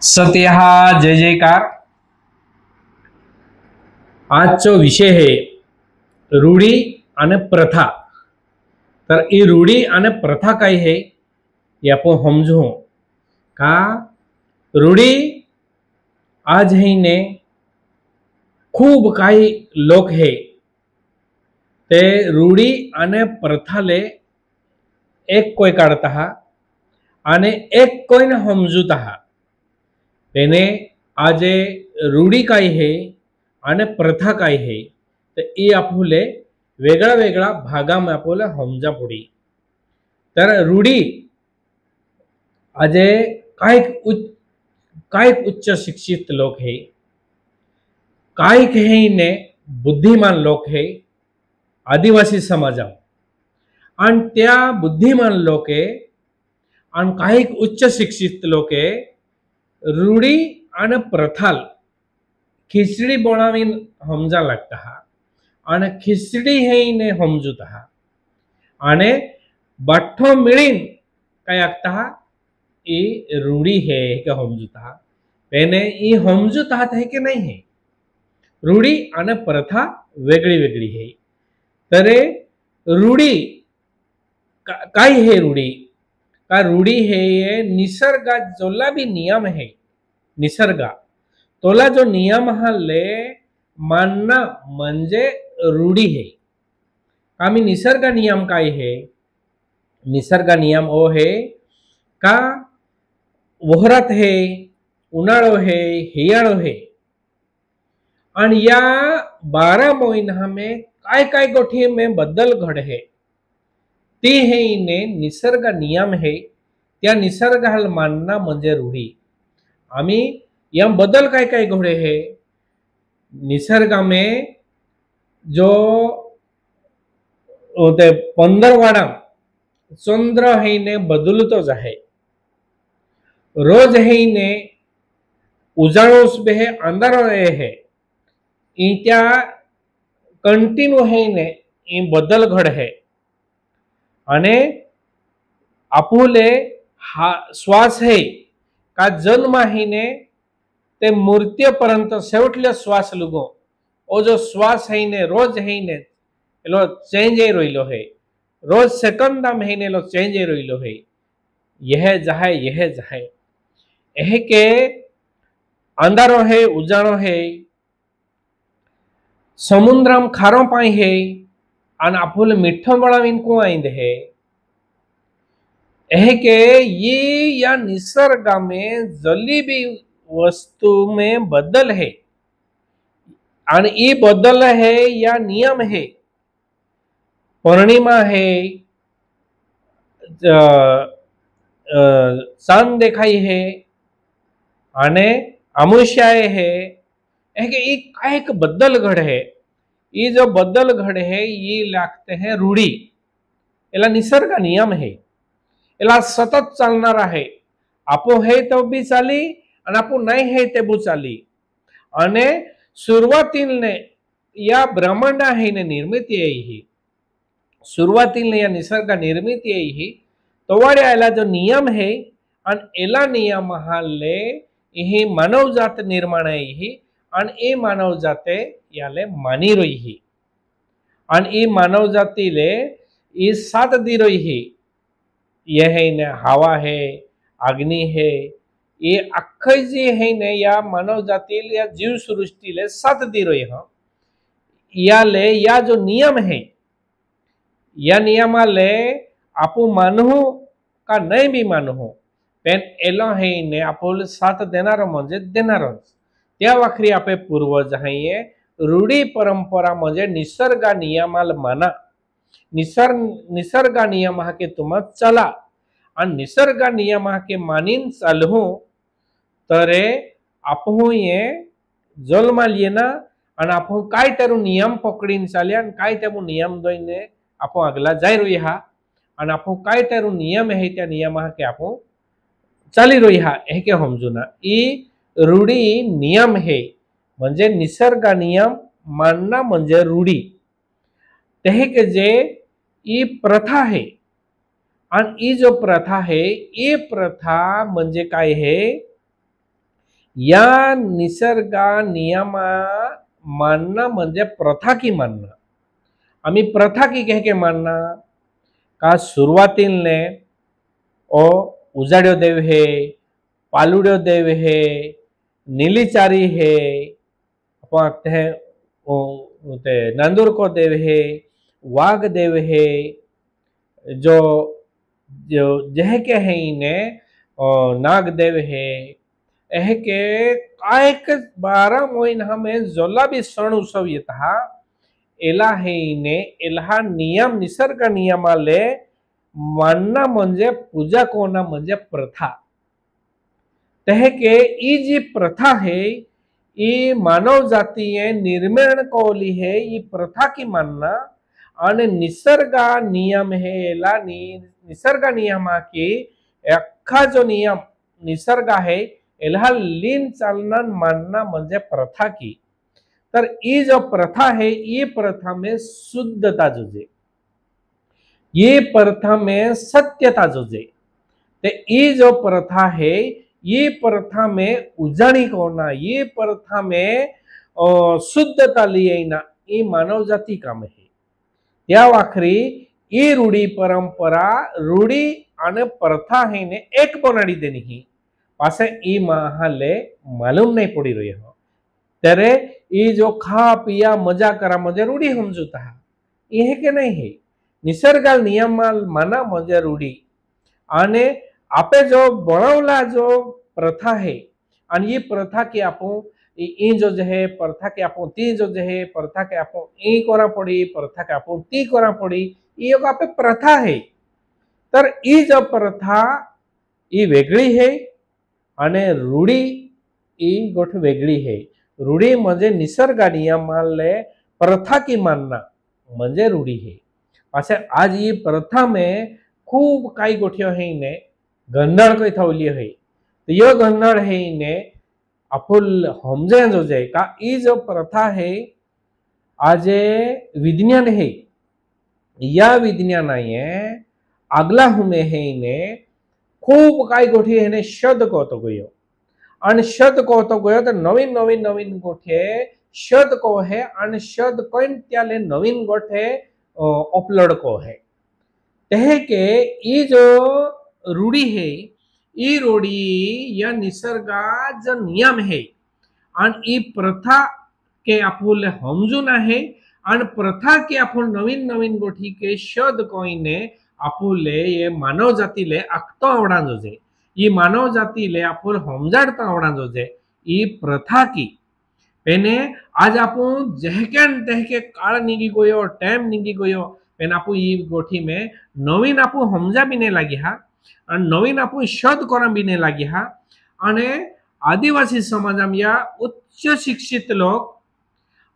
सत्यहा जय जयकार। आजचो विषय है रूढी आणि प्रथा। तर ई रूढी आणि प्रथा काय है ये आपण समजू का। रूढी आज है ने खूब काही लोक है ते रूढी आणि प्रथाले एक कोई काढता हा आणि एक कोई न समजूता हा। तेने आजे रूढी काय है आणि प्रथा काय है तर ये आपुले वेगळा वेगळा भागामध्ये आपुले समजा पडी। तर रूढी आजे काय उच्च शिक्षित लोक है, काय ने बुद्धिमान लोक है आदिवासी समाजा आणि त्या बुद्धिमान लोके आणि काही उच्च शिक्षित लोके रूढी आणि प्रथाल खिचडी बनावीन समजा लागता हा आणि खिचडी हे ने समजूता हा आणि बाठो मिळीन काय आगता हा ई रूढी है के समजूता हा। पेने ई समजूता हा है के नहीं है। रूढी आणि प्रथा वेगळी वेगळी है। तरे रूढी काय है रूढी का रूढी है ये निसर्गात जोला भी नियम है निसर्गा तोला जो नियम हाले मानना म्हणजे रूढी है। आम्ही निसर्ग नियम काय है निसर्ग नियम ओ है का वहरात है उन्हाळो है हियाळो है आणि या 12 महीना में काय काय गोठी में बदल घड है ती है इने निसर्ग नियम है। त्या निसर्गाला मानना म्हणजे रूढी। आम्ही या बदल काय काय घडे है निसर्ग में जो ते 15वाड़ा चंद्र है ने बदलतो जाहे। रोज है ने उजाळोस बे है अंधारो है त्या कंटिन्यू है ने बदल घड है आणि आपुले हा श्वास है का जन्म है ने ते मृत्यूपर्यंत शेवटले श्वास लुगो ओ जो श्वास है ने रोज है ने एलो चेंज ही रहिलो है। रोज सेकंड में ने लो चेंज ही रहिलो है। यह जाए एह के अंधारो है उजाड़ो है समुद्रम खारो पाई है आणि आपुले मिठो बनावीन को आइंद है। एह के ये या निसर्ग में जली भी वस्तु में बदल है आणि ये बदल है या नियम है। पूर्णिमा है चांद देखाई है आणि अमावस्याए है एक बदल घड है। ये जो बदल घड है ये लागते हैं रूढी एला निसर्ग नियम है। एला सतत चालनारा है। आपो है तो भी चाली आणि आपो नाही है ते बी चाली आणि सुरुवातीने या ब्रह्मांड है ने निर्मिती है ही सुरुवातीने या निसर्ग निर्मिती है ही तोवाडे आला जो नियम है आणि एला नियम हाले ही मानव जात निर्माण है ही आणि ए मानव जाते याले मानी रही ही आणि ई मानव जातीले ई साथ दी रही ही। यह है ने हवा है अग्नि है ये अख्खी जी है ने या मानव जातील या जीव सृष्टीले साथ दी रही हा। याले या जो नियम है या नियमाले आपू मानहू का नहीं भी मानहू पेन एलो है ने आपुल साथ देनारो म्हणजे देनारोच। त्या वाखरी आपे पूर्वज आहे रूढी परंपरा म्हणजे निसर्ग नियमाल माना निसर्ग नियम हा के तुम चला आणि निसर्ग नियम हा के मानिन चालहू तरे आपहू ये जन्माल येना आणि आपहू काय तेरू नियम पकडीन चाले आणि काय तेमु नियम दोइने आपो अगला जाय रही हा आणि आपो काय तेरू नियम है त्या नियम हा के आपो चाली रही हा हे के समजुना। ई रूढी नियम है म्हणजे निसर्ग नियम मानना म्हणजे रूढी ते के जे ई प्रथा है आणि ई जो प्रथा है ये प्रथा म्हणजे काय है या निसर्गा नियमा मानना म्हणजे प्रथा की मानना। आम्ही प्रथा की कह के मानना का सुरुवातीने ओ उजाड्यो देव है, पालुड्यो देव है, नीलीचारी है, अपन आखते हैं नंदुर को देव है, वाघ देव है, जो जो जह के है इन्हें नाग देव है, एह के कायक 12 महीना में जोला भी सण उत्सव येता एला है इन्हें एला नियम निसर्ग नियमाले मानना म्हणजे पूजा कोना म्हणजे प्रथा। तह के ई जी प्रथा है ये मानव जातीय निर्माण कोली है ये प्रथा की मानना અને નિસર્ગા નિયમ है एला निसर्ग नियमा की अख्खा जो नियम निसर्ग है एला लीन चालना मानना म्हणजे प्रथा की। तर ये जो प्रथा है ये प्रथा में शुद्धता जुजे, ये प्रथा में सत्यता जुजे। ते ये जो प्रथा है ये प्रथा में उजाणी कोना, ये प्रथा में शुद्धता लिए ना ये मानव जाति काम है। त्या वाखरी ये रूढ़ी परंपरा रूढ़ी અને प्रथा है ने एक बनाड़ी देनी ही पासे ई महाले मालूम नहीं पड़ी रही हो तेरे ये जो खा पिया मजा करा मजे रूढ़ी समझूता है ये के नहीं है निसर्गाल नियम माना मजे रूढ़ी आने आपे जो बनावला जो प्रथा है और ये प्रथा की आपो ई जो है प्रथा के आपो ती जो है प्रथा के आपो ई करा पड़ी प्रथा के आपो ती करा पड़ी ये आपे प्रथा है। तर ई जो प्रथा ई वेगळी है અને रूढ़ी ई गोठ वेगळी है। रूढ़ी म्हणजे निसर्ग नियमाले प्रथा की मानना म्हणजे रूढ़ी है। पाछे आज ये प्रथा में खूब काई गोठियो है ने गंधड़ कोई थवली है तो यो गंधड़ है ने अफुल हमजे जो जाए का ई जो प्रथा है आज विज्ञान है या विज्ञान है आगला हुमे है ने खूब काई गोठी है शब्द कहतो गयो અને શબ્દ કહતો ગયો તો નવીન નવીન નવીન ગોઠે શબ્દ કહો है અને શબ્દ કોઈને त्याले नवीन गोठे अपलोड को है तह के ये जो रूढ़ी है ये रूढ़ी या निसर्गा जो नियम है और ये प्रथा के आपुल समझूना है और प्रथा के आपुल नवीन नवीन गोठी के शब्द कोઈને आपुले ये मानव जाति ले आखतो आवड़ा जोजे ये मानव जाति ले आपुल समझाड़ता आवड़ा जोजे ये प्रथा की पेने आज आपू जहकेन तहके काल निगी गयो टाइम निगी गयो पेन आपू ये गोठी में नवीन आपू समझा भी नहीं लगी हा और नवीन आपू शब्द करा भी नहीं लगी हा अने आदिवासी समाज में या उच्च शिक्षित लोग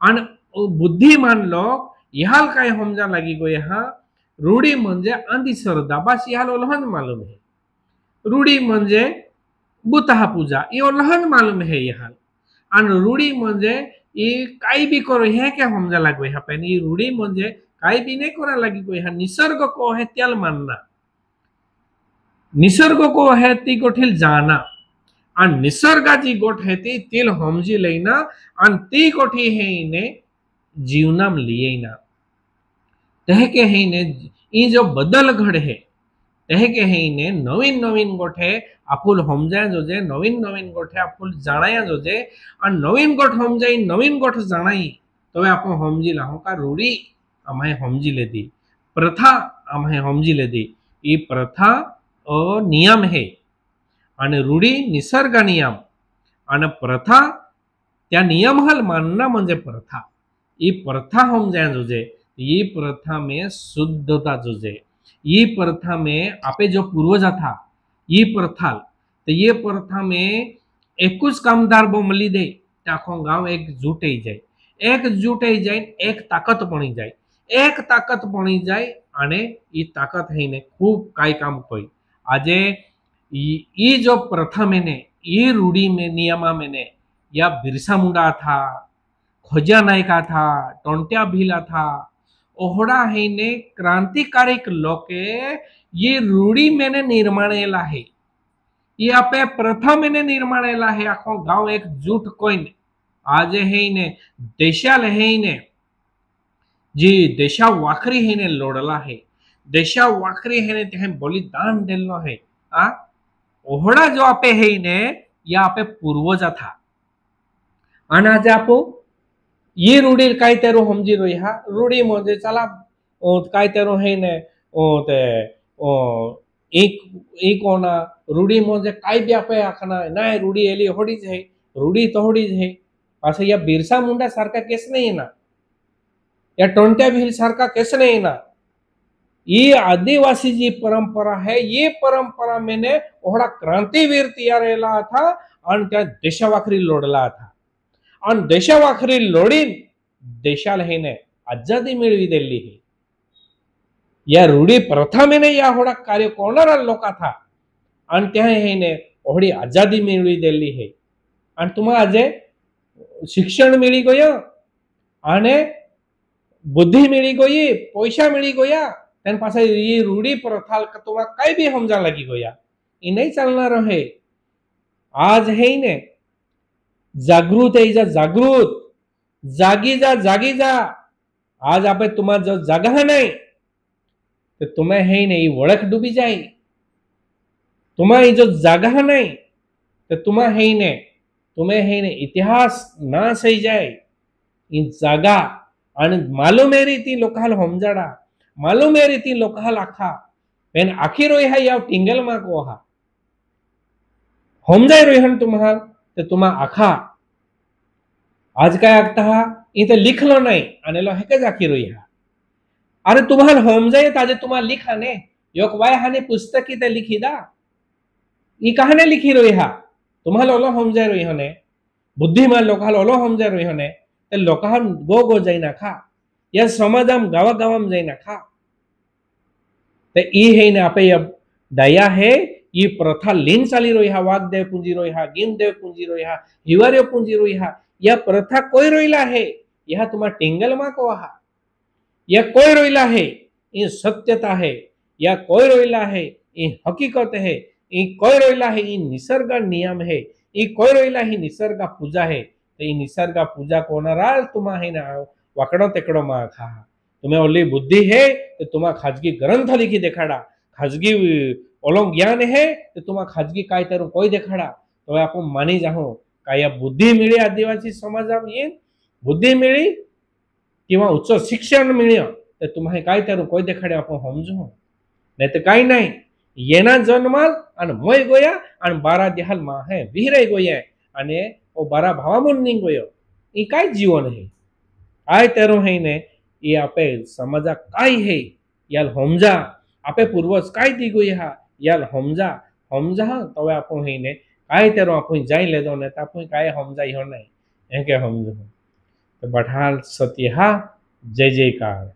और बुद्धिमान लोग यहाल काय समझा लगी गए हा रूढ़ी म्हणजे अंधश्रद्धा बस यहाल ओलहन मालूम है। रूढ़ी म्हणजे बुतहा पूजा ये ओलहन मालूम है यहाल और रूढ़ी म्हणजे ये काई भी करो है क्या समझा लगवे है पेन ये रूढ़ी म्हणजे काई भी नहीं करा लगी कोई है निसर्ग को है त्याल मानना निसर्ग को है ती गोठिल जाना और निसर्गाची गोठ है ती तिल समझी लेना और ती गोठी है इने जीवनाम लिए ना तह के है इने ये जो बदल घड़ है तह के है इने नवीन नवीन गोठे आपुल समझाया जोजे नवीन नवीन गोठे आपुल जानाया जोजे और नवीन गोठ समझाई नवीन गोठ जानाई तो आप समझी लाहो का रूढ़ी अमे समझी लेती प्रथा अमे समझी लेती ये प्रथा और नियम है और रूढ़ी निसर्ग नियम और प्रथा त्या नियम हल मानना म्हणजे प्रथा ये प्रथा समझाया जोजे ये प्रथा में शुद्धता जोजे ये प्रथा में आपे जो पूर्वजा था ये प्रथा तो ये प्रथा में एक कामदार बो मली दे आखो गांव एकजुट जाए एकजुट जाए एक ताकत बनी जाए एक ताकत बनी जाए અને ये ताकत है ने खूब काई काम कोई आजे ये जो प्रथा में ने ये रूढ़ी में नियमा में ने या बिरसा मुंडा था खोजा नायका था टोंट्या भीला था ओहड़ा है ने क्रांतिकारी लोके ये रूढ़ी मैंने निर्माणेला है ये आपे प्रथम ने निर्माणेला है आखो गांव एक जूट कोई आज है ने देशाल है ने जी देशा वाखरी है ने लोड़ला है देशा वाखरी है ने ते बलिदान देलो है आ ओहड़ा जो आपे है ने या आपे पूर्वज था आणि आज आपो ये रूढी काय तेरो समजी रही हा रूढी म्हणजे चला काय तेरो है ने ते एक एक होना रूढी म्हणजे काय भी आपे आखना नाही रूढी एली होडीच है रूढी तो होडीच है पासे या बिरसा मुंडा सारखा केस नाही ना या टोंट्या भील सारखा केस नहीं ना ये आदिवासी जी परंपरा है ये परंपरा मैंने ओहड़ा क्रांतिवीर तैयार था और त्या देशावाखरी लोडला था और देशावाखरी लोडीन देशाला है ने आजादी मिळवी दिली है या रूढी प्रथा में या होड़ा कार्य करणारा लोका था और त्या है ने ओहड़ी आजादी मिळवी दिली है और तुम्हारा आज शिक्षण मिली गयो आने बुद्धि मिली गई पैसा मिली गया तेन पास ये रूढ़ी प्रथा तुम्हारा कई भी समझा लगी गया ये नहीं चलना रहे आज है ने जागृत है जा जागृत जागी जा आज आप तुम्हारा जो जगह नहीं तो तुम्हें है नहीं वड़क डूबी जाए तुम्हारी जो जगह नहीं तो तुम्हें है ने इतिहास ना सही जाए इन जगह आणि मालूम है रीति लोकाल हमजाडा मालूम है रीति लोकाल आखा पेन आखी रोई है या टिंगल मा को हा हमजाय रोहन तुम्हाल ते तुम्हा आखा आज काय आखता हा इथे लिखलो नाही आणि लो हेकच आखी रोई हा अरे तुम्हाल हमजाय ताजे तुम्हा लिखा ने योक वाय हाने पुस्तकी ते लिखी दा ई कहाने लिखी रोई हा तुम्हाल ओलो हमजाय रोई हने बुद्धिमान लोकाल ओलो हमजाय रोई हने ते लोकान गो जाई नाखा या समाजाम गावा गावाम जाई नाखा ते ई है ने आपे दया है ये प्रथा लीन चाली रोई हा वाघ देव पुंजी रोई हा गिम देव पुंजी रोई हा हिवारे पुंजी रोई हा या प्रथा कोई रोईला है यह तुम्हारा टिंगल मा को हा या कोई रोईला है ये सत्यता है या कोई रोईला है ये हकीकत है ये कोई रोईला है ये निसर्ग नियम है ये कोई रोईला ही निसर्ग पूजा है तो निसर्ग पूजा कोणारा तुम्हा है ना वाकडो तेकडो मा खा तुम्हें ओली बुद्धि है तो तुम्हा खाजगी ग्रंथ लिखी देखाड़ा खाजगी ओलो ज्ञान है तो तुम्हा खाजगी काय तेरू कोई देखाड़ा तो आप मानी जाओ का या बुद्धि मिली आदिवासी समाजाम ये बुद्धि मिली किंवा उच्च शिक्षण मिळ्यो तो तुम्हा काय तेरू कोई देखाड़े आप समजो नहीं तो कई नहीं येना जन्माल आणि मोय गोया आणि 12 दिहाल मा है विहराई गोया आणि ओ 12 भावामून नहीं गयो ये काय जीवन है काय तेरो है ने ये आपे समजा काय है याल हमजा आपे पूर्वज काय दी गई हा याल हमजा तो आप है ने काय तेरो आप जाई ले दो ने आप काय हमजा हो नहीं एके हमजो तो बढ़ाल सत्य हा जय जयकार।